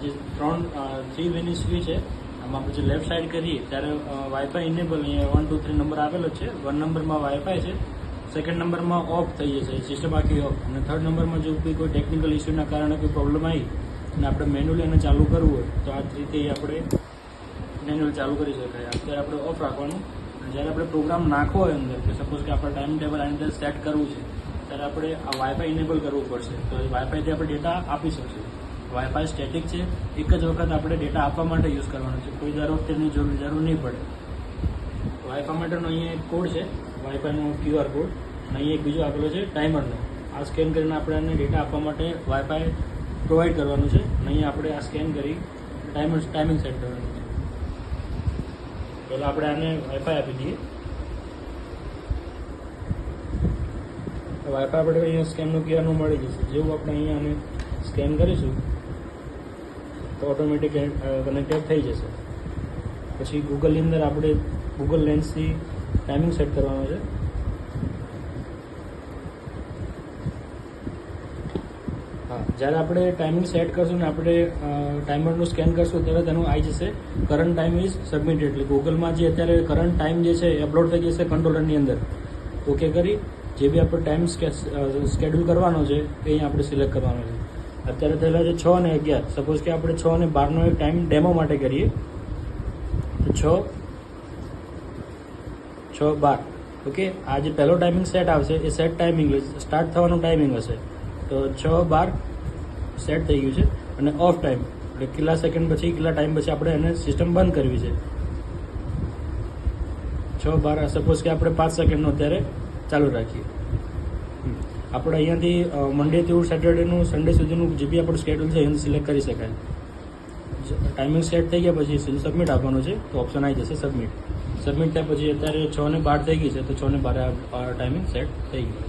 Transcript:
જે 3 વેની સ્વિચ છે આમાં આપણે જે લેફ્ટ સાઈડ કરીએ ત્યારે વાઈફાઈ ઇનેબલ અહીંયા 1 2 3 નંબર આવેલો છે. 1 નંબરમાં વાઈફાઈ છે, સેકન્ડ નંબરમાં ઓફ થઈ જશે સિસ્ટમ આખી ઓફ, અને થર્ડ નંબરમાં જો કોઈ ટેકનિકલ ઇસ્યુના કારણે કોઈ પ્રોબ્લેમ આવી અને આપણે મેન્યુઅલી એને ચાલુ કરવું હોય તો આ રીતે આપણે મેન્યુઅલ ચાલુ કરી શકાય. અત્યારે આપણે ઓફ રાખવાનું. જ્યારે આપણે પ્રોગ્રામ નાખવો હોય અંદર, કે સપોઝ કે આપણે ટાઈમ ટેબલ આની અંદર સેટ કરવું છે ત્યારે આપણે આ વાઈફાઈ ઇનેબલ કરવું પડશે. તો એ વાઈફાઈથી આપણે ડેટા આપી શકશું. વાઈફાઈ સ્ટેટિક છે, એક જ વખત આપણે ડેટા આપવા માટે યુઝ કરવાનો છે, કોઈ દર વખતે એની જરૂર નહીં પડે. વાઈફાઈ માટેનો અહીંયા એક કોડ છે, વાઈફાઈનો QR કોડ, અને અહીંયા એક બીજો આપેલો છે ટાઈમરનો. આ સ્કેન કરીને આપણે એને ડેટા આપવા માટે વાઈફાઈ પ્રોવાઈડ કરવાનું છે, અને અહીંયા આપણે આ સ્કેન કરી ટાઈમિંગ સેટ કરવાનું છે. પહેલાં આપણે આને વાઈફાઈ આપી દઈએ. વાઈફાઈ આપણે અહીંયા સ્કેનનું ક્યુઆરનું મળી જશે. જેવું આપણે અહીંયા આને સ્કેન કરીશું તો ઓટોમેટિક કનેક્ટેડ થઈ જશે. પછી ગૂગલની અંદર આપણે ગૂગલ લેન્સથી ટાઈમિંગ સેટ કરવાનો છે. હા, જ્યારે આપણે ટાઈમિંગ સેટ કરશું ને આપણે ટાઈમરનું સ્કેન કરશું ત્યારે તેનું આવી જશે કરંટ ટાઈમ ઇઝ સબમિટેડ. એટલે ગૂગલમાં જે અત્યારે કરંટ ટાઈમ જે છે એ અપલોડ થઈ જશે કંટ્રોલરની અંદર. ઓકે કરી જે બી આપણે ટાઈમ સ્કેડ્યુલ કરવાનો છે એ અહીંયા આપણે સિલેક્ટ કરવાનો છે. અત્યારે થયેલા છે 6 અને 11. સપોઝ કે આપણે 6 અને 12નો એક ટાઈમ ડેમો માટે કરીએ તો 6:12. ઓકે, આ જે પહેલો ટાઈમિંગ સેટ આવશે એ સેટ ટાઈમિંગ સ્ટાર્ટ થવાનો ટાઈમિંગ હશે. તો 6:12 સેટ થઈ ગયું છે, અને ઓફ ટાઈમ એટલે કેટલા સેકન્ડ પછી કેટલા ટાઈમ પછી આપણે એને સિસ્ટમ બંધ કરવી છે. 6:12 સપોઝ કે આપણે 5 સેકન્ડનો અત્યારે ચાલુ રાખીએ. આપણે અહીંયાથી મંડે ટુ સેટરડેનું સન્ડે સુધીનું જે બી આપણું સ્કેડ્યુલ છે એને સિલેક્ટ કરી શકાય. ટાઈમિંગ સેટ થઈ ગયા પછી સીધું સબમિટ આપવાનું છે તો ઓપ્શન આવી જશે સબમિટ. સબમિટ થયા પછી અત્યારે 6 અને 12 થઈ ગઈ છે તો 6 અને 12 ટાઈમિંગ સેટ થઈ ગઈ.